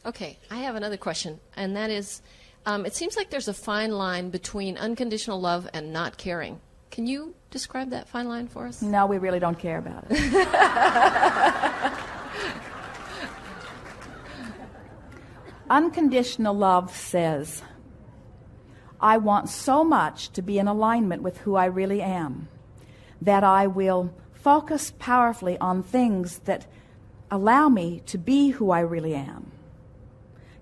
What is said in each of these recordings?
Okay, I have another question, and that is, it seems like there's a fine line between unconditional love and not caring. Can you describe that fine line for us? No, we really don't care about it. Unconditional love says, I want so much to be in alignment with who I really am that I will focus powerfully on things that allow me to be who I really am.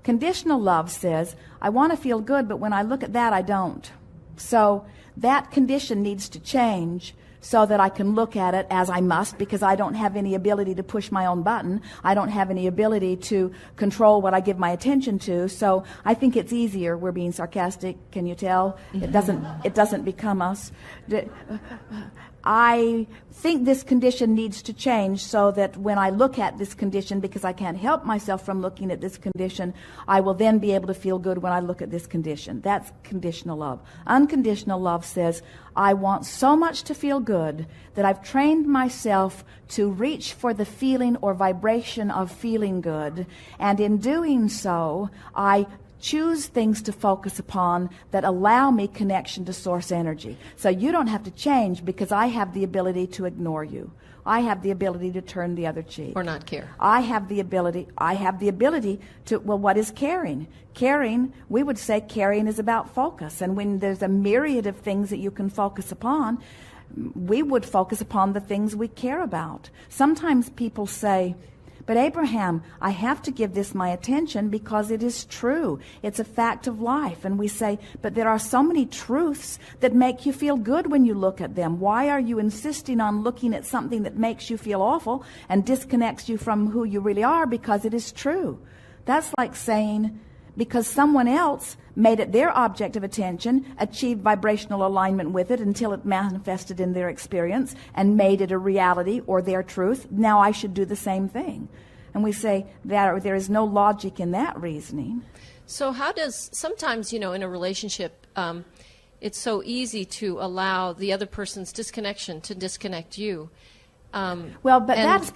Conditional love says, I want to feel good, but when I look at that, I don't. So that condition needs to change so that I can look at it as I must, because I don't have any ability to push my own button. I don't have any ability to control what I give my attention to. So I think it's easier. We're being sarcastic. Can you tell? It doesn't become us. I think this condition needs to change so that when I look at this condition, because I can't help myself from looking at this condition, I will then be able to feel good when I look at this condition. That's conditional love. Unconditional love says, I want so much to feel good that I've trained myself to reach for the feeling or vibration of feeling good. And in doing so, I choose things to focus upon that allow me connection to source energy. So you don't have to change because I have the ability to ignore you. I have the ability to turn the other cheek. Or not care. I have the ability to, well, what is caring? Caring, we would say caring is about focus. And when there's a myriad of things that you can focus upon, we would focus upon the things we care about. Sometimes people say, but Abraham, I have to give this my attention because it is true. It's a fact of life. And we say, but there are so many truths that make you feel good when you look at them. Why are you insisting on looking at something that makes you feel awful and disconnects you from who you really are? Because it is true. That's like saying, because someone else made it their object of attention, achieved vibrational alignment with it until it manifested in their experience and made it a reality or their truth, now I should do the same thing. And we say that there is no logic in that reasoning. So how does, sometimes, in a relationship, it's so easy to allow the other person's disconnection to disconnect you. Well, but that's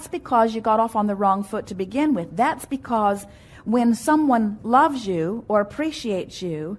because you got off on the wrong foot to begin with. That's because when someone loves you or appreciates you,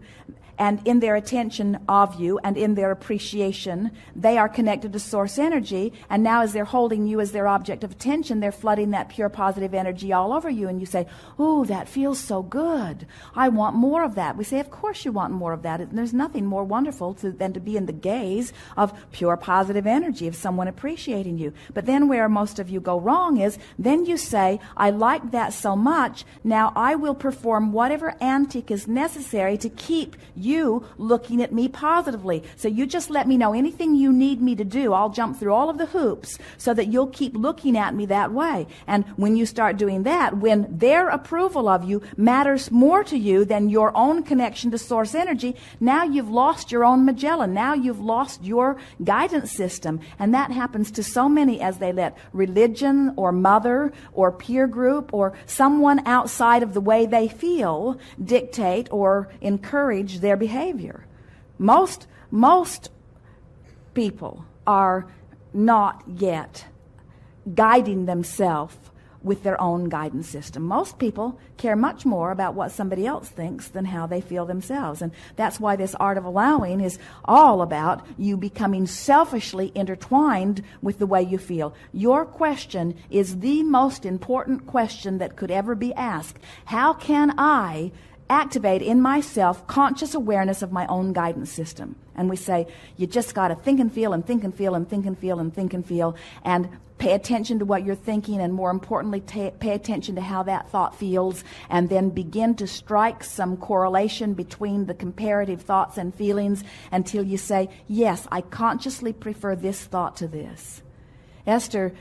and in their attention of you and in their appreciation, they are connected to source energy, and now as they're holding you as their object of attention, they're flooding that pure positive energy all over you, and you say, ooh, that feels so good. I want more of that. We say, of course you want more of that. And there's nothing more wonderful than to be in the gaze of pure positive energy, of someone appreciating you. But then where most of you go wrong is, then you say, I like that so much, now I will perform whatever antic is necessary to keep you looking at me positively. So you just let me know anything you need me to do. I'll jump through all of the hoops so that you'll keep looking at me that way. And when you start doing that, when their approval of you matters more to you than your own connection to source energy, now you've lost your own Magellan. Now you've lost your guidance system. And that happens to so many as they let religion or mother or peer group or someone outside of the way they feel dictate or encourage their behavior. Most people are not yet guiding themselves with their own guidance system. Most people care much more about what somebody else thinks than how they feel themselves. And that's why this art of allowing is all about you becoming selfishly intertwined with the way you feel. Your question is the most important question that could ever be asked. How can I activate in myself conscious awareness of my own guidance system? And we say, you just got to think and feel and think and feel and think and feel and think and feel and pay attention to what you're thinking, and more importantly, pay attention to how that thought feels, and then begin to strike some correlation between the comparative thoughts and feelings until you say, yes, I consciously prefer this thought to this. Esther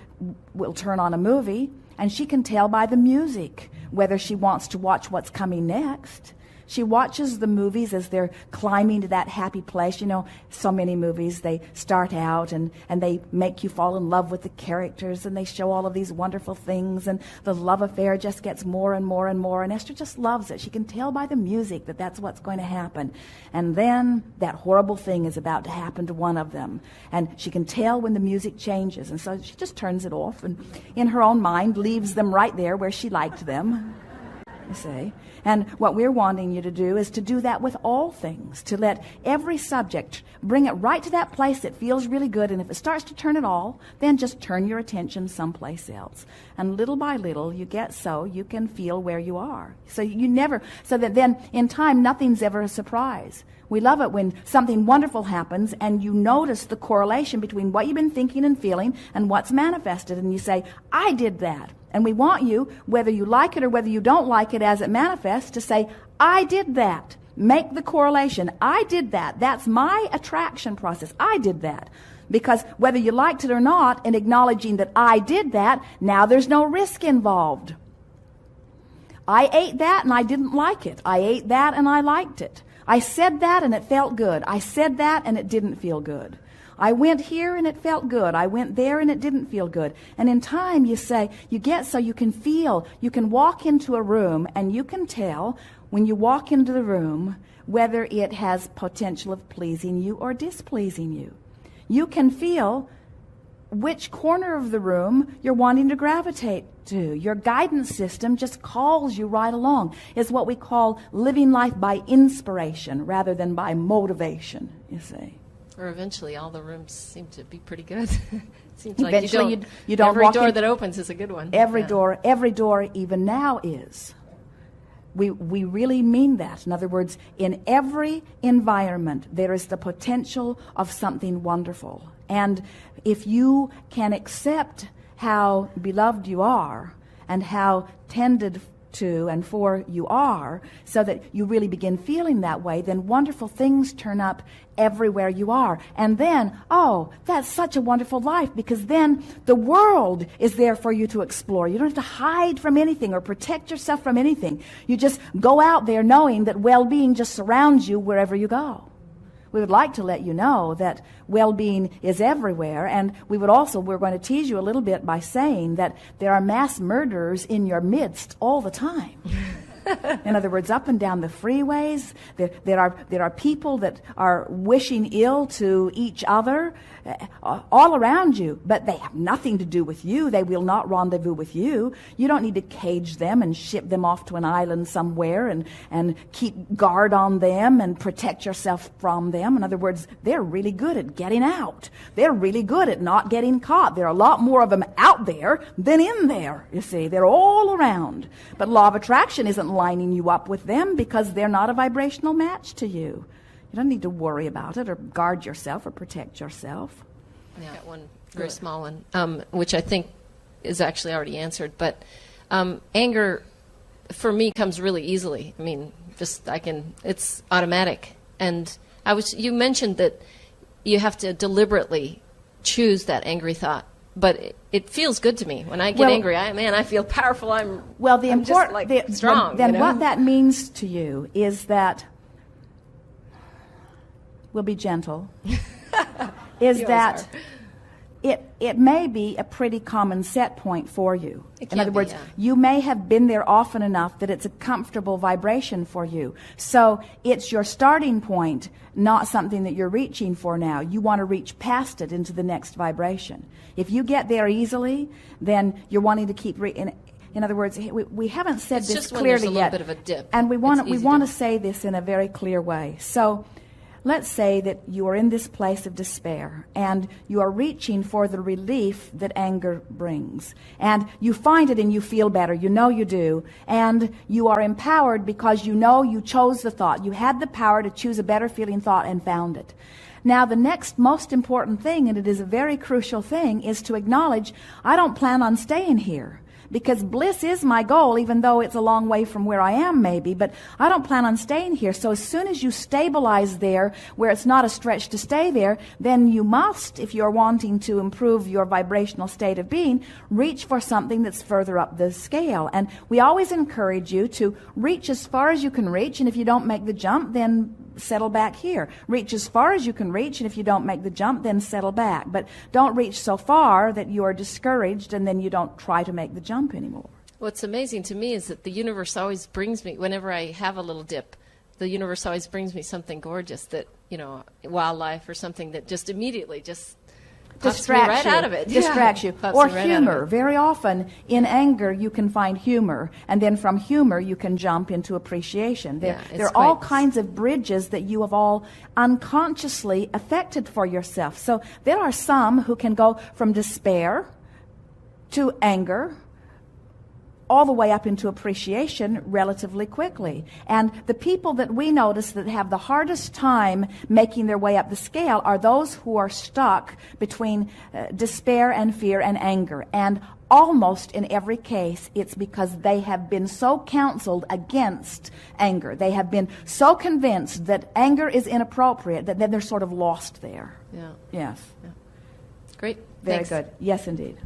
will turn on a movie, and she can tell by the music whether she wants to watch what's coming next. She watches the movies as they're climbing to that happy place. So many movies, they start out and they make you fall in love with the characters, and they show all of these wonderful things, and the love affair just gets more and more and more, and Esther just loves it. She can tell by the music that that's what's going to happen. And then that horrible thing is about to happen to one of them, and she can tell when the music changes, and so she just turns it off and in her own mind leaves them right there where she liked them. you see. And what we're wanting you to do is to do that with all things, to let every subject, bring it right to that place that feels really good, and if it starts to turn at all, then just turn your attention someplace else. And little by little, you get so you can feel where you are. So that then in time, nothing's ever a surprise. We love it when something wonderful happens and you notice the correlation between what you've been thinking and feeling and what's manifested, and you say, I did that. And we want you, whether you like it or whether you don't like it as it manifests, to say, I did that. Make the correlation. I did that. That's my attraction process. I did that. Because whether you liked it or not, in acknowledging that I did that, now there's no risk involved. I ate that and I didn't like it. I ate that and I liked it. I said that and it felt good. I said that and it didn't feel good. I went here and it felt good. I went there and it didn't feel good. And in time you say, you get so you can feel, you can walk into a room and you can tell when you walk into the room whether it has potential of pleasing you or displeasing you. You can feel which corner of the room you're wanting to gravitate to. Your guidance system just calls you right along. It's what we call living life by inspiration rather than by motivation, you see. Or eventually all the rooms seem to be pretty good. It seems Eventually like you don't every walk door in, that opens is a good one. Every door even now is. We really mean that. In other words, in every environment there is the potential of something wonderful. And if you can accept how beloved you are and how tended to and for you are, so that you really begin feeling that way, then wonderful things turn up everywhere you are. And then, oh, that's such a wonderful life, because then the world is there for you to explore. You don't have to hide from anything or protect yourself from anything. You just go out there knowing that well-being just surrounds you wherever you go. We would like to let you know that well-being is everywhere, and we're going to tease you a little bit by saying that there are mass murderers in your midst all the time. In other words, up and down the freeways, there are people that are wishing ill to each other all around you, but they have nothing to do with you. They will not rendezvous with you. You don't need to cage them and ship them off to an island somewhere and keep guard on them and protect yourself from them. In other words, they're really good at getting out. They're really good at not getting caught. There are a lot more of them out there than in there, you see. They're all around. But law of attraction isn't lining you up with them because they're not a vibrational match to you. You don't need to worry about it or guard yourself or protect yourself. Yeah, got one very small one, which I think is actually already answered. But anger, for me, comes really easily. I mean, it's automatic. And you mentioned that you have to deliberately choose that angry thought. But it feels good to me when I get angry. I feel powerful. I'm just strong. Then what that means to you is that we'll be gentle. Is that it may be a pretty common set point for you. In other words, you may have been there often enough that it's a comfortable vibration for you. So it's your starting point, not something that you're reaching for now. You want to reach past it into the next vibration. If you get there easily, then you're wanting to keep in other words, we haven't said it's this just clearly when there's a little yet, bit of a dip. And we want to say this in a very clear way. So let's say that you are in this place of despair and you are reaching for the relief that anger brings. And you find it and you feel better. You know you do. And you are empowered because you know you chose the thought. You had the power to choose a better feeling thought and found it. Now, the next most important thing, and it is a very crucial thing, is to acknowledge, I don't plan on staying here. Because bliss is my goal, even though it's a long way from where I am maybe, but I don't plan on staying here. So as soon as you stabilize there, where it's not a stretch to stay there, then you must, if you're wanting to improve your vibrational state of being, reach for something that's further up the scale. And we always encourage you to reach as far as you can reach, and if you don't make the jump, then settle back here. Reach as far as you can reach, and if you don't make the jump, then settle back. But don't reach so far that you are discouraged and then you don't try to make the jump anymore. What's amazing to me is that the universe always brings me, whenever I have a little dip, the universe always brings me something gorgeous that, wildlife or something that just immediately just Pops me right out of it. Distracts you. Pops Or me right out of humor. it. Very often, in anger, you can find humor, and then from humor, you can jump into appreciation. There Yeah, it's are all quite- kinds of bridges that you have all unconsciously affected for yourself. So there are some who can go from despair to anger, all the way up into appreciation relatively quickly. And the people that we notice that have the hardest time making their way up the scale are those who are stuck between despair and fear and anger. And almost in every case, it's because they have been so counseled against anger. They have been so convinced that anger is inappropriate that then they're sort of lost there. Yeah. Yes. Great. Very Thanks. good. Yes, indeed.